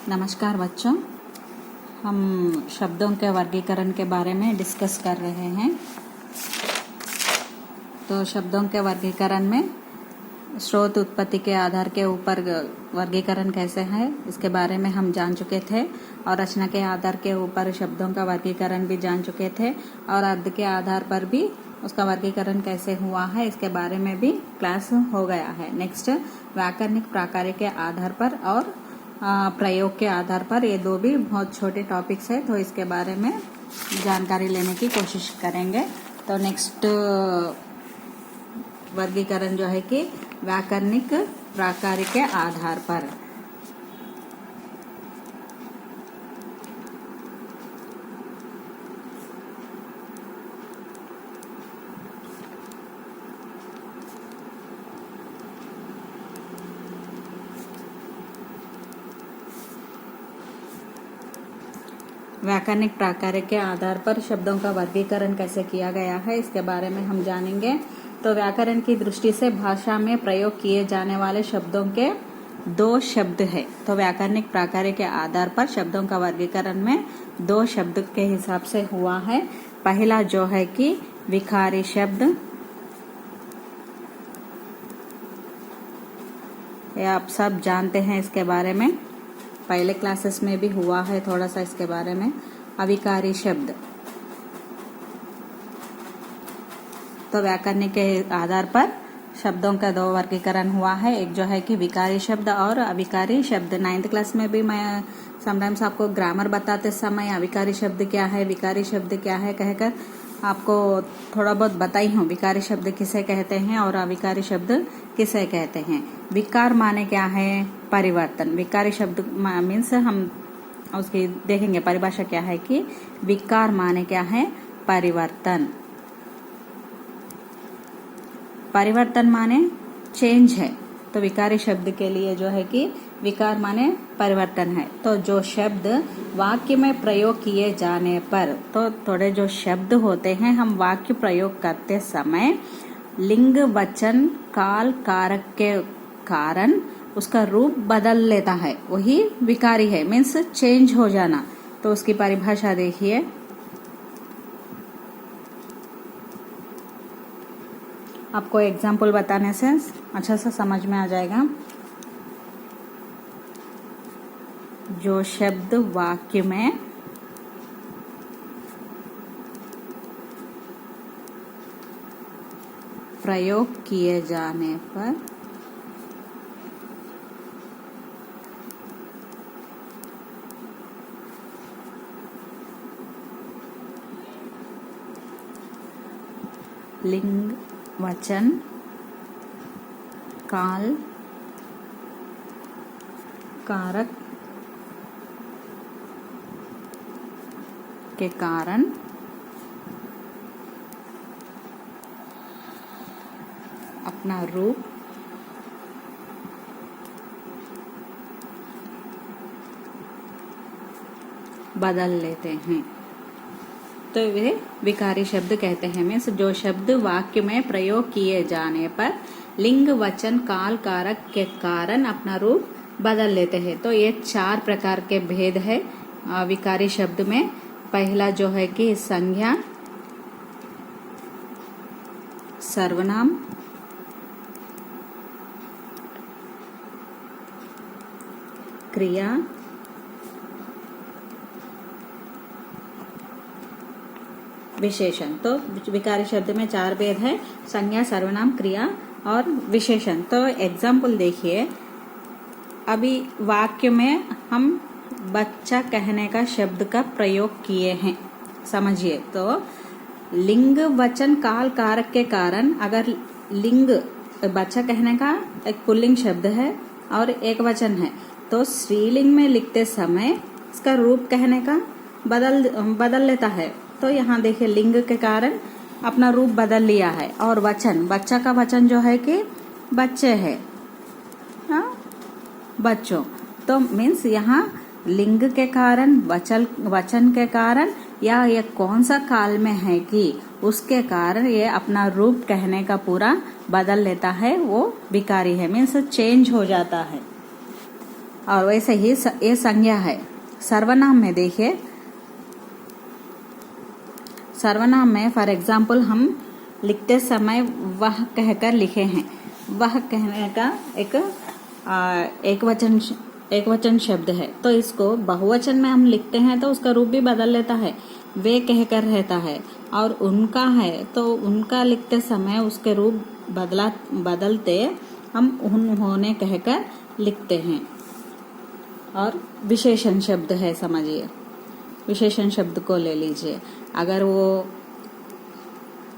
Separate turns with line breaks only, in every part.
नमस्कार बच्चों, हम शब्दों के वर्गीकरण के बारे में डिस्कस कर रहे हैं। तो शब्दों के वर्गीकरण में स्रोत उत्पत्ति के आधार के ऊपर वर्गीकरण कैसे है इसके बारे में हम जान चुके थे, और रचना के आधार के ऊपर शब्दों का वर्गीकरण भी जान चुके थे, और अर्थ के आधार पर भी उसका वर्गीकरण कैसे हुआ है इसके बारे में भी क्लास हो गया है। नेक्स्ट, व्याकरणिक प्रकार के आधार पर और प्रयोग के आधार पर, ये दो भी बहुत छोटे टॉपिक्स है, तो इसके बारे में जानकारी लेने की कोशिश करेंगे। तो नेक्स्ट वर्गीकरण जो है कि व्याकरणिक प्रकार के आधार पर। व्याकरणिक प्रकार के आधार पर शब्दों का वर्गीकरण कैसे किया गया है इसके बारे में हम जानेंगे। तो व्याकरण की दृष्टि से भाषा में प्रयोग किए जाने वाले शब्दों के दो शब्द है। तो व्याकरणिक प्रकार के आधार पर शब्दों का वर्गीकरण में दो शब्द के हिसाब से हुआ है। पहला जो है कि विकारी शब्द, ये आप सब जानते हैं इसके बारे में, पहले क्लासेस में भी हुआ है थोड़ा सा इसके बारे में। अविकारी शब्द, तो व्याकरण के आधार पर शब्दों का दो वर्गीकरण हुआ है। एक जो है कि विकारी शब्द और अविकारी शब्द। 9th क्लास में भी मैं समटाइम्स आपको ग्रामर बताते समय अविकारी शब्द क्या है, विकारी शब्द क्या है कहकर आपको थोड़ा बहुत बताई हूँ। विकारी शब्द किसे कहते हैं और अविकारी शब्द किसे कहते हैं। विकार माने क्या है? परिवर्तन। विकारी शब्द मीन्स हम उसकी देखेंगे परिभाषा क्या है कि विकार माने क्या है? परिवर्तन। परिवर्तन माने चेंज है, तो विकारी शब्द के लिए जो है कि विकार माने परिवर्तन है। तो जो शब्द वाक्य में प्रयोग किए जाने पर, तो थोड़े जो शब्द होते हैं हम वाक्य प्रयोग करते समय लिंग वचन काल कारक के कारण उसका रूप बदल लेता है, वही विकारी है, मीन्स चेंज हो जाना। तो उसकी परिभाषा देखिए। आपको एग्जाम्पल बताने से अच्छा सा समझ में आ जाएगा। जो शब्द वाक्य में प्रयोग किए जाने पर लिंग वचन काल कारक के कारण अपना रूप बदल लेते हैं, तो वे विकारी शब्द कहते हैं। मीन्स जो शब्द वाक्य में प्रयोग किए जाने पर लिंग वचन काल कारक के कारण अपना रूप बदल लेते हैं। तो ये 4 प्रकार के भेद है विकारी शब्द में। पहला जो है कि संज्ञा, सर्वनाम, क्रिया, विशेषण। तो विकारी शब्द में 4 भेद है, संज्ञा, सर्वनाम, क्रिया और विशेषण। तो एग्जाम्पल देखिए। अभी वाक्य में हम बच्चा कहने का शब्द का प्रयोग किए हैं, समझिए। तो लिंग वचन काल कारक के कारण, अगर लिंग बच्चा कहने का एक पुल्लिंग शब्द है और एक वचन है, तो स्त्रीलिंग में लिखते समय इसका रूप कहने का बदल लेता है। तो यहाँ देखिए लिंग के कारण अपना रूप बदल लिया है, और वचन, बच्चा का वचन जो है कि बच्चे है, बच्चों। तो मीन्स यहाँ लिंग के कारण, वचन के कारण, या ये कौन सा काल में है कि उसके कारण ये अपना रूप कहने का पूरा बदल लेता है, वो विकारी है, मीन्स चेंज हो जाता है। और वैसे ही ये संज्ञा है। सर्वनाम में देखिए, सर्वनाम में फॉर एग्जाम्पल हम लिखते समय वह कहकर लिखे हैं। वह कहने का एक वचन शब्द है, तो इसको बहुवचन में हम लिखते हैं तो उसका रूप भी बदल लेता है। वे कहकर रहता है, और उनका है तो उनका लिखते समय उसके रूप बदलते हम उन्होंने कहकर लिखते हैं। और विशेषण शब्द है, समझिए, विशेषण शब्द को ले लीजिए। अगर वो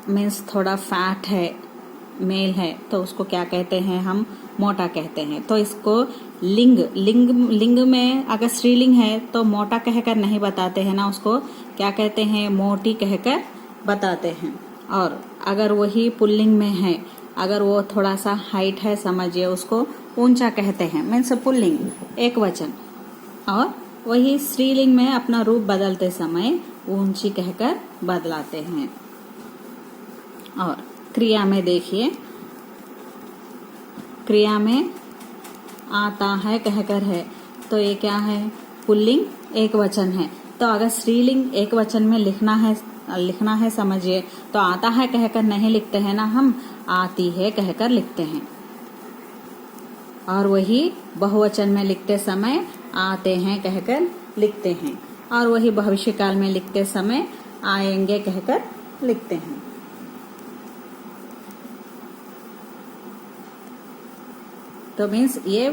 मीन्स थोड़ा फैट है, मेल है, तो उसको क्या कहते हैं, हम मोटा कहते हैं। तो इसको लिंग में अगर स्त्रीलिंग है तो मोटा कहकर नहीं बताते हैं ना, उसको क्या कहते हैं, मोटी कहकर बताते हैं। और अगर वही पुल्लिंग में है, अगर वो थोड़ा सा हाइट है, समझिए, उसको ऊंचा कहते हैं, मीन्स पुल्लिंग, एक वचन। और वही स्त्रीलिंग में अपना रूप बदलते समय ऊंची कहकर बदलाते हैं। और क्रिया में देखिए, क्रिया में आता है कहकर है, तो ये क्या है, पुल्लिंग, एक वचन है। तो अगर स्त्रीलिंग एक वचन में लिखना है, समझिए, तो आता है कहकर नहीं लिखते हैं ना, हम आती है कहकर लिखते हैं। और वही बहुवचन में लिखते समय आते हैं कहकर लिखते हैं। और वही भविष्यकाल में लिखते समय आएंगे कहकर लिखते हैं। तो मीन्स ये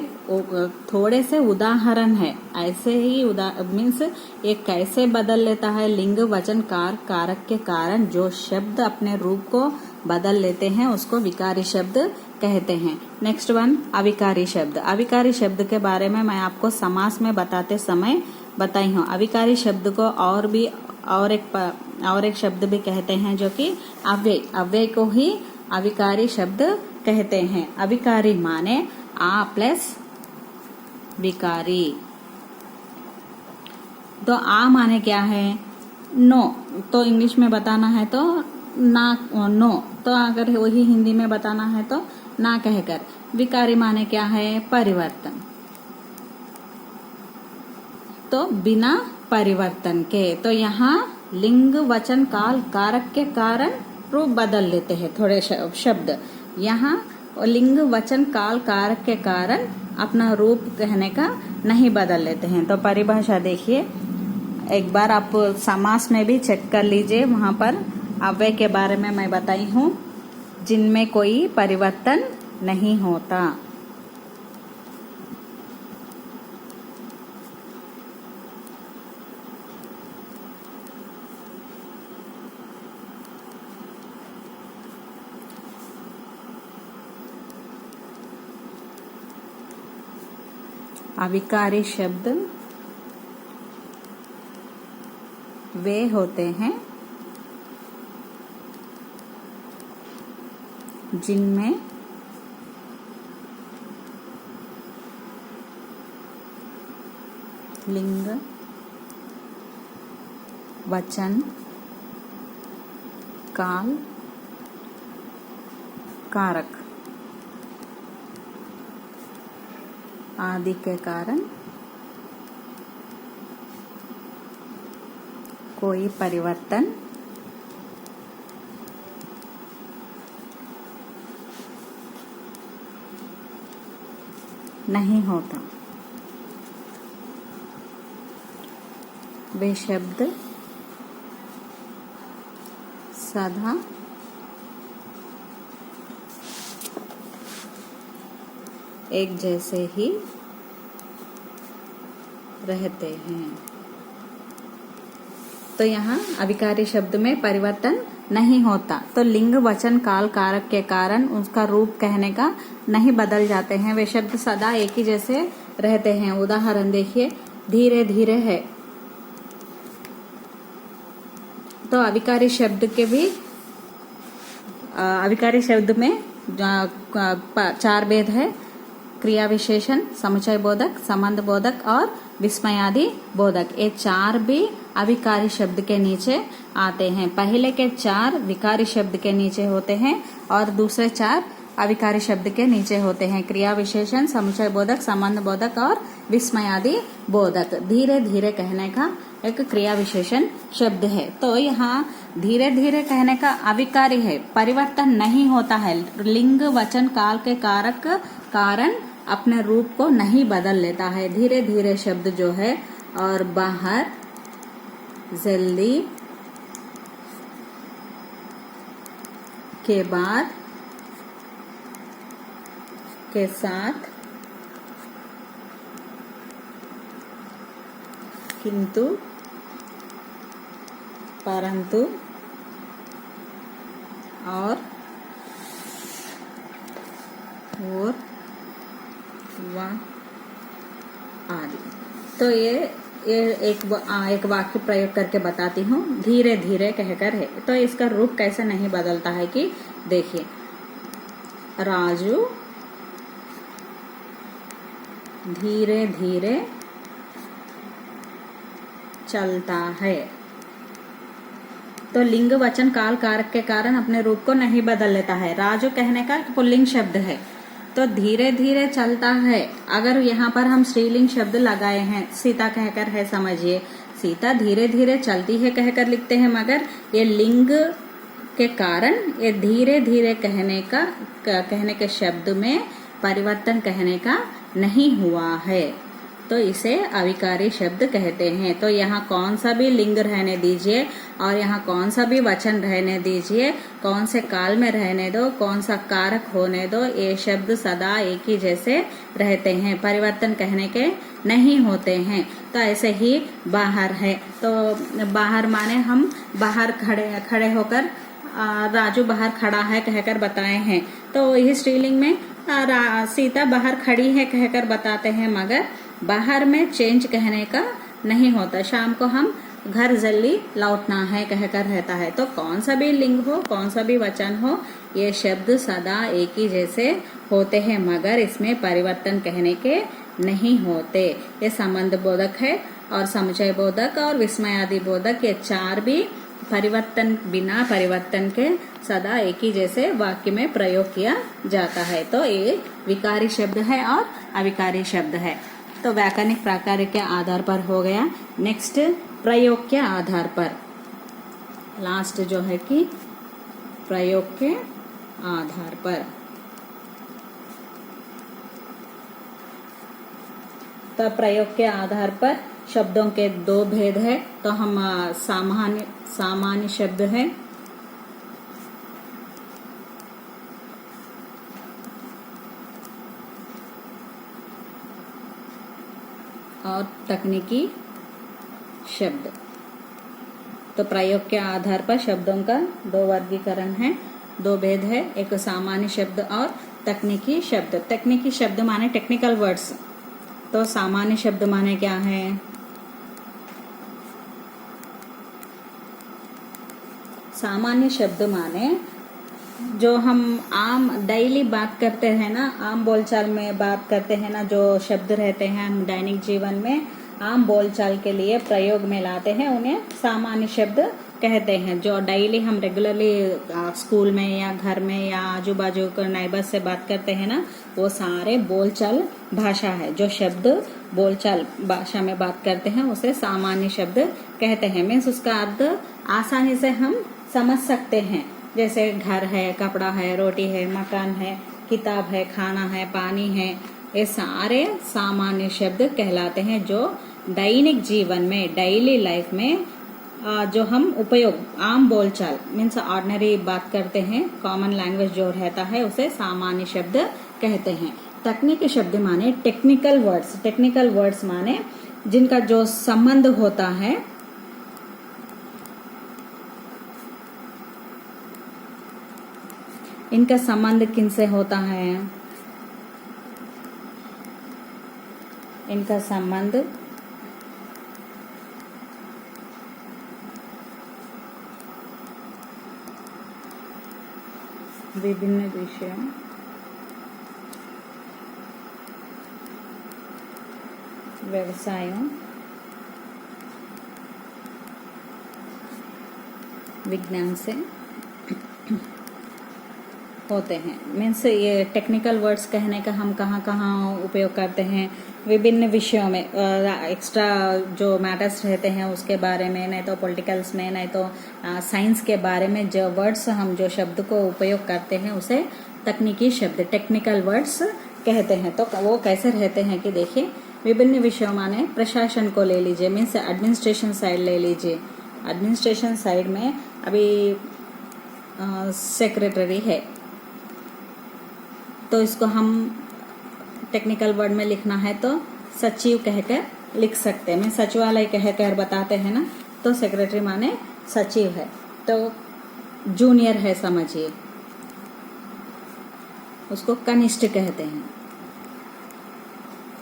थोड़े से उदाहरण है, ऐसे ही मीन्स ये कैसे बदल लेता है। लिंग वचन कारक के कारण जो शब्द अपने रूप को बदल लेते हैं उसको विकारी शब्द कहते हैं। नेक्स्ट वन, अविकारी शब्द। अविकारी शब्द के बारे में मैं आपको समास में बताते समय बताई हूँ। अविकारी शब्द को और एक शब्द भी कहते हैं, जो कि अव्यय को ही अविकारी शब्द कहते हैं। अविकारी माने आ प्लस विकारी। तो आ माने क्या है, नो, तो इंग्लिश में बताना है तो ना, नो, तो अगर वही हिंदी में बताना है तो ना कहकर। विकारी माने क्या है, परिवर्तन, तो बिना परिवर्तन के। तो यहाँ लिंग वचन काल कारक के कारण रूप बदल लेते हैं थोड़े शब्द। यहाँ लिंग वचन काल कारक के कारण अपना रूप कहने का नहीं बदल लेते हैं। तो परिभाषा देखिए, एक बार आप समास में भी चेक कर लीजिए, वहां पर अव्यय के बारे में मैं बताई हूँ, जिनमें कोई परिवर्तन नहीं होता। अविकारी शब्द वे होते हैं जिनमें लिंग वचन काल कारक आदि के कारण कोई परिवर्तन नहीं होता। वे शब्द सदा एक जैसे ही रहते हैं। तो यहाँ अविकारी शब्द में परिवर्तन नहीं होता, तो लिंग वचन काल कारक के कारण उसका रूप कहने का नहीं बदल जाते हैं। वे शब्द सदा एक ही जैसे रहते हैं। उदाहरण देखिए, धीरे धीरे है, तो अविकारी शब्द के भी अविकारी शब्द में 4 भेद है, क्रिया विशेषण, समुचय बोधक, संबंध बोधक और विस्मयादि बोधक। ये 4 भी अविकारी शब्द के नीचे आते हैं। पहले के 4 विकारी शब्द के नीचे होते हैं और दूसरे 4 अविकारी शब्द के नीचे होते हैं क्रिया विशेषण, समुच्चय बोधक, संबंध बोधक और विस्मयादि बोधक। धीरे धीरे कहने का एक क्रिया विशेषण शब्द है। तो यहाँ धीरे धीरे कहने का अविकारी है, परिवर्तन नहीं होता है, लिंग वचन काल के कारक कारण अपने रूप को नहीं बदल लेता है। धीरे धीरे शब्द जो है और बाहर, जल्दी के बाद, के साथ, किंतु, परंतु और व आदि। तो ये एक वाक्य प्रयोग करके बताती हूँ। धीरे धीरे कहकर है, तो इसका रूप कैसे नहीं बदलता है कि देखिए, राजू धीरे धीरे चलता है। तो लिंग वचन काल कारक के कारण अपने रूप को नहीं बदल लेता है। राजू कहने का पुल्लिंग शब्द है, तो धीरे धीरे चलता है। अगर यहाँ पर हम स्त्रीलिंग शब्द लगाए हैं, सीता कहकर है, समझिए सीता धीरे धीरे चलती है कहकर लिखते हैं, मगर ये लिंग के कारण ये धीरे धीरे कहने के शब्द में परिवर्तन कहने का नहीं हुआ है, तो इसे अविकारी शब्द कहते हैं। तो यहाँ कौन सा भी लिंग रहने दीजिए और यहाँ कौन सा भी वचन रहने दीजिए, कौन से काल में रहने दो, कौन सा कारक होने दो, ये शब्द सदा एक ही जैसे रहते हैं, परिवर्तन कहने के नहीं होते हैं। तो ऐसे ही बाहर है, तो बाहर माने हम बाहर खड़े होकर राजू बाहर खड़ा है कहकर बताए हैं, तो यही स्त्रीलिंग में सीता बाहर खड़ी है कहकर बताते हैं, मगर बाहर में चेंज कहने का नहीं होता। शाम को हम घर जल्दी लौटना है कहकर रहता है। तो कौन सा भी लिंग हो, कौन सा भी वचन हो, ये शब्द सदा एक ही जैसे होते हैं, मगर इसमें परिवर्तन कहने के नहीं होते। ये संबंध बोधक है और समुच्चय बोधक और विस्मयादि बोधक, ये चार भी परिवर्तन, बिना परिवर्तन के सदा एक ही जैसे वाक्य में प्रयोग किया जाता है। तो ये विकारी शब्द है और अविकारी शब्द है। तो व्याकरणिक प्राकार के आधार पर हो गया। नेक्स्ट प्रयोग के आधार पर, लास्ट जो है कि प्रयोग के आधार पर। तो प्रयोग के आधार पर शब्दों के दो भेद है। तो हम सामान्य शब्द है और तकनीकी शब्द। तो प्रयोग के आधार पर शब्दों का दो वर्गीकरण है, दो भेद है, एक सामान्य शब्द और तकनीकी शब्द। तकनीकी शब्द माने टेक्निकल वर्ड्स, तो सामान्य शब्द माने क्या है? सामान्य शब्द माने जो हम आम डेली बात करते हैं ना, आम बोलचाल में बात करते हैं ना, जो शब्द रहते हैं हम दैनिक जीवन में आम बोलचाल के लिए प्रयोग में लाते हैं, उन्हें सामान्य शब्द कहते हैं। जो डेली हम रेगुलरली स्कूल में या घर में या आजू बाजू के नाइबर्स से बात करते हैं ना, वो सारे बोलचाल भाषा है। जो शब्द बोलचाल भाषा में बात करते हैं उसे सामान्य शब्द कहते हैं। मीन्स उसका अर्थ आसानी से हम समझ सकते हैं, जैसे घर है, कपड़ा है, रोटी है, मकान है, किताब है, खाना है, पानी है, ये सारे सामान्य शब्द कहलाते हैं, जो दैनिक जीवन में, डेली लाइफ में जो हम उपयोग, आम बोलचाल मीन्स ऑर्डिनरी बात करते हैं, कॉमन लैंग्वेज जो रहता है उसे सामान्य शब्द कहते हैं। तकनीकी शब्द माने टेक्निकल वर्ड्स। टेक्निकल वर्ड्स माने जिनका जो संबंध होता है इनका संबंध किनसे होता है? इनका संबंध विभिन्न विषयों, व्यवसायों, विज्ञान से होते हैं। मीन्स ये टेक्निकल वर्ड्स कहने का हम कहाँ कहाँ उपयोग करते हैं, विभिन्न विषयों में, एक्स्ट्रा जो मैटर्स रहते हैं उसके बारे में, नहीं तो पॉलिटिकल्स में, नहीं तो साइंस के बारे में जो वर्ड्स हम जो शब्द को उपयोग करते हैं उसे तकनीकी शब्द टेक्निकल वर्ड्स कहते हैं। तो वो कैसे रहते हैं कि देखिए, विभिन्न विषयों माने प्रशासन को ले लीजिए, मीन्स एडमिनिस्ट्रेशन साइड ले लीजिए। एडमिनिस्ट्रेशन साइड में अभी सेक्रेटरी है, तो इसको हम टेक्निकल वर्ड में लिखना है तो सचिव कहकर लिख सकते हैं। मैं सचिवालय कहकर बताते हैं ना, तो सेक्रेटरी माने सचिव है, तो जूनियर है समझिए, उसको कनिष्ठ कहते हैं।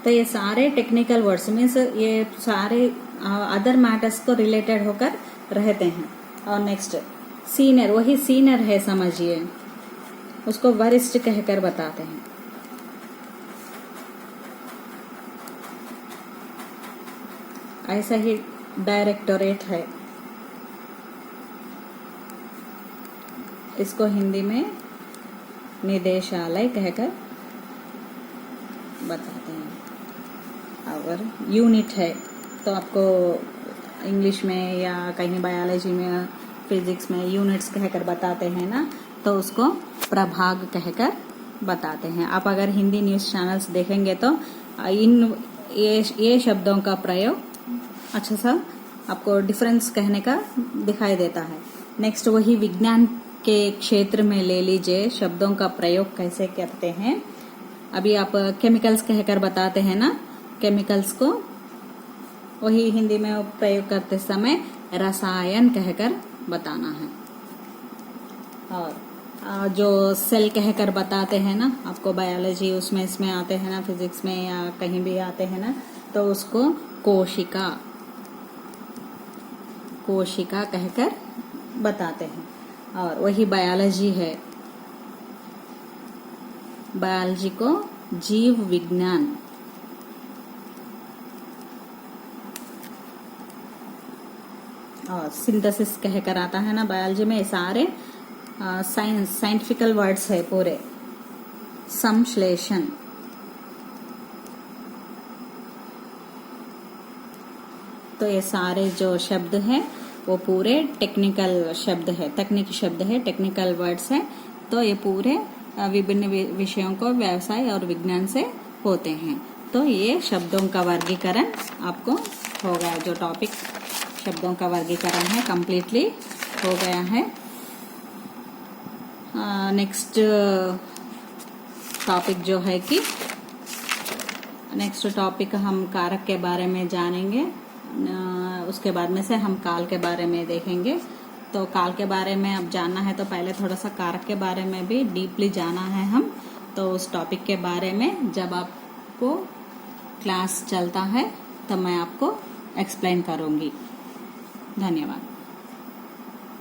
तो ये सारे टेक्निकल वर्ड्स मीन्स ये सारे अदर मैटर्स को रिलेटेड होकर रहते हैं। और नेक्स्ट सीनियर, वही सीनियर है समझिए, उसको वरिष्ठ कहकर बताते हैं। ऐसा ही डायरेक्टोरेट है, इसको हिंदी में निदेशालय कहकर बताते हैं। अगर यूनिट है तो आपको इंग्लिश में या कहीं बायोलॉजी में, फिजिक्स में यूनिट्स कहकर बताते हैं ना, तो उसको प्रभाग कहकर बताते हैं। आप अगर हिंदी न्यूज़ चैनल्स देखेंगे तो ये शब्दों का प्रयोग अच्छा सा आपको डिफरेंस कहने का दिखाई देता है। नेक्स्ट वही विज्ञान के क्षेत्र में ले लीजिए, शब्दों का प्रयोग कैसे करते हैं। अभी आप केमिकल्स कहकर बताते हैं ना, केमिकल्स को वही हिंदी में प्रयोग करते समय रसायन कहकर बताना है। और जो सेल कहकर बताते हैं ना, आपको बायोलॉजी उसमें इसमें आते हैं ना, फिजिक्स में या कहीं भी आते हैं ना, तो उसको कोशिका कहकर बताते हैं। और वही बायोलॉजी है, बायोलॉजी को जीव विज्ञान। और सिंथेसिस कहकर आता है ना बायोलॉजी में, सारे साइंटिफिकल वर्ड्स है पूरे। संश्लेषण, तो ये सारे जो शब्द हैं वो पूरे टेक्निकल शब्द है, तकनीकी शब्द है, टेक्निकल वर्ड्स है। तो ये पूरे विभिन्न विषयों को व्यवसाय और विज्ञान से होते हैं। तो ये शब्दों का वर्गीकरण आपको हो गया, जो टॉपिक शब्दों का वर्गीकरण है कंप्लीटली हो गया है। नेक्स्ट टॉपिक जो है कि नेक्स्ट टॉपिक हम कारक के बारे में जानेंगे, उसके बाद में से हम काल के बारे में देखेंगे। तो काल के बारे में अब जानना है तो पहले थोड़ा सा कारक के बारे में भी डीपली जाना है हम। तो उस टॉपिक के बारे में जब आपको क्लास चलता है तो मैं आपको एक्सप्लेन करूंगी। धन्यवाद।